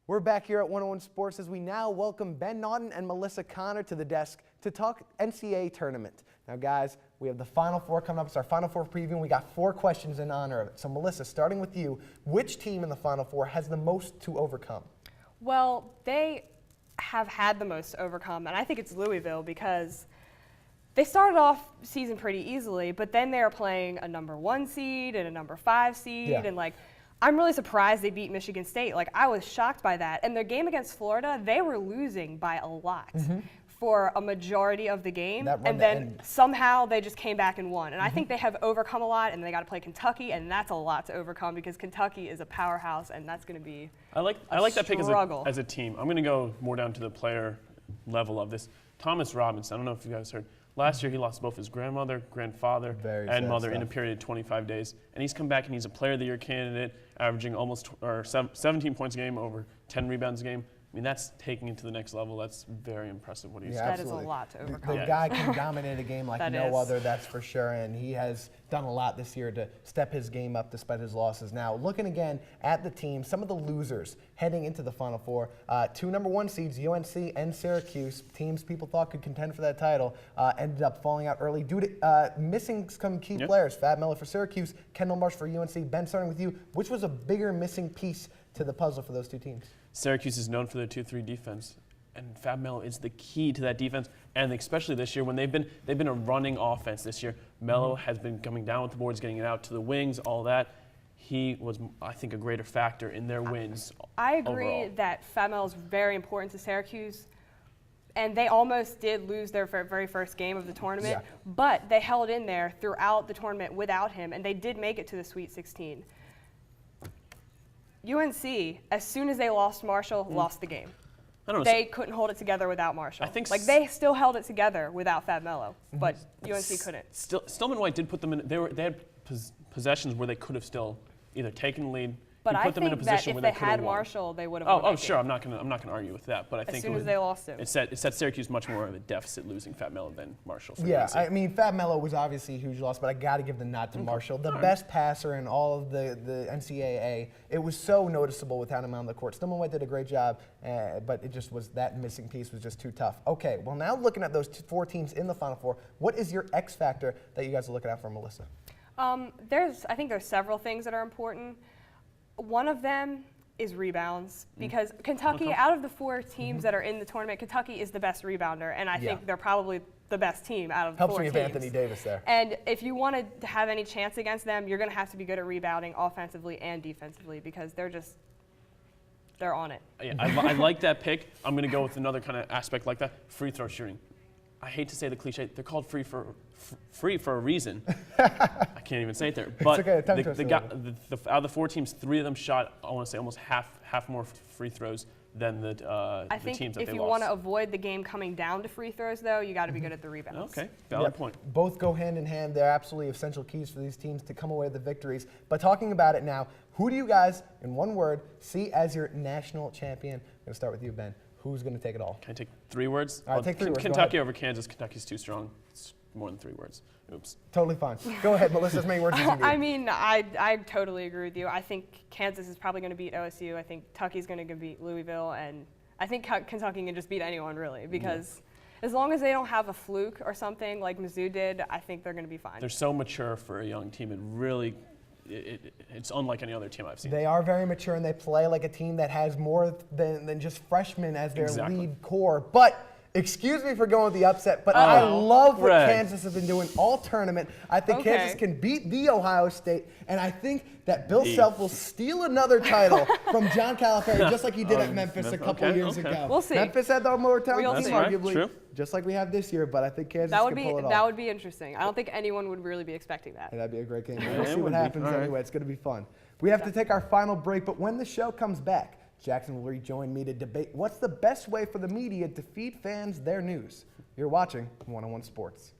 We're back here at 101 Sports as we now welcome Ben Naughton and Melissa Connor to the desk to talk NCAA tournament. Now, guys, we have the Final Four coming up. It's our Final Four preview, and we got 4 questions in honor of it. So, Melissa, starting with you, which team in the Final Four has the most to overcome? Well, they have had the most to overcome, and I think it's Louisville because they started off season pretty easily, but then they are playing a number 1 seed and a number 5 seed, and I'm really surprised they beat Michigan State. I was shocked by that. And their game against Florida, they were losing by a lot for a majority of the game. And then somehow they just came back and won. And I think they have overcome a lot, and they got to play Kentucky, and that's a lot to overcome because Kentucky is a powerhouse, and that's going to be I like that pick as a team. I'm going to go more down to the player level of this. Thomas Robinson, I don't know if you guys heard. Last year, he lost both his grandmother, grandfather, and mother in a period of 25 days. And he's come back, and he's a Player of the Year candidate, averaging 17 points a game, over 10 rebounds a game. I mean, that's taking it to the next level. That's very impressive what he's doing. That is a lot to overcome. The guy can dominate a game like no other, that's for sure. And he has done a lot this year to step his game up despite his losses. Now, looking again at the team, some of the losers heading into the Final Four, 2 number 1 seeds, UNC and Syracuse, teams people thought could contend for that title, ended up falling out early due to missing some key players. Fab Miller for Syracuse, Kendall Marsh for UNC. Ben, starting with you, which was a bigger missing piece to the puzzle for those 2 teams? Syracuse is known for their 2-3 defense, and Fab Melo is the key to that defense. And especially this year, when they've been a running offense this year. Melo has been coming down with the boards, getting it out to the wings, all that. He was, I think, a greater factor in their wins. I agree that Fab Melo is very important to Syracuse, and they almost did lose their very first game of the tournament, but they held in there throughout the tournament without him, and they did make it to the Sweet 16. UNC, as soon as they lost Marshall, lost the game. They couldn't hold it together without Marshall. I think they still held it together without Fab Melo, but UNC couldn't. Stillman White did put them in. They had possessions where they could have still either taken the lead. But I think that if they had Marshall, they would have won. Oh, sure. I'm not gonna argue with that. But I think as soon as they lost him, it set Syracuse much more of a deficit losing Fab Melo than Marshall. I mean, Fab Melo was obviously a huge loss, but I got to give the nod to Marshall, the best passer in all of the NCAA. It was so noticeable without him on the court. Stillman White did a great job, but it just was that missing piece was just too tough. Okay, well now looking at those 4 teams in the Final Four, what is your X factor that you guys are looking at for Melissa? I think there's several things that are important. One of them is rebounds because Kentucky, out of the 4 teams that are in the tournament, Kentucky is the best rebounder, and I think they're probably the best team out of the 4 teams. Helps me with Anthony Davis there. And if you want to have any chance against them, you're going to have to be good at rebounding offensively and defensively because they're on it. Yeah, I like that pick. I'm going to go with another kind of aspect like that, free throw shooting. I hate to say the cliche, they're called free for a reason. I can't even say it there. But out of the 4 teams, 3 of them shot, I want to say, almost half more free throws than the teams that they lost. I think if you want to avoid the game coming down to free throws, though, you got to be good at the rebounds. Okay, valid point. Both go hand in hand. They're absolutely essential keys for these teams to come away with the victories. But talking about it now, who do you guys, in one word, see as your national champion? I'm going to start with you, Ben. Who's going to take it all? Can I take 3 words? All right, take 3 words. Kentucky over Kansas. Kentucky's too strong. It's more than 3 words. Oops. Totally fine. Go ahead, Melissa, as many words as you need. I mean, I totally agree with you. I think Kansas is probably going to beat OSU. I think Kentucky's going to beat Louisville. And I think Kentucky can just beat anyone, really, because as long as they don't have a fluke or something like Mizzou did, I think they're going to be fine. They're so mature for a young team. It's unlike any other team I've seen. They are very mature, and they play like a team that has more than just freshmen as their lead core. But excuse me for going with the upset, but I love what Kansas has been doing all tournament. I think Kansas can beat the Ohio State, and I think that Bill Self will steal another title from John Calipari, just like he did at Memphis a couple years ago. We'll see. Memphis had the more talented team, arguably, true. just like we have this year, but I think Kansas can pull it off. That would be interesting. I don't think anyone would really be expecting that. Yeah, that'd be a great game. We'll see what happens anyway. It's going to be fun. We have to take our final break, but when the show comes back, Jackson will rejoin me to debate what's the best way for the media to feed fans their news. You're watching 101 Sports.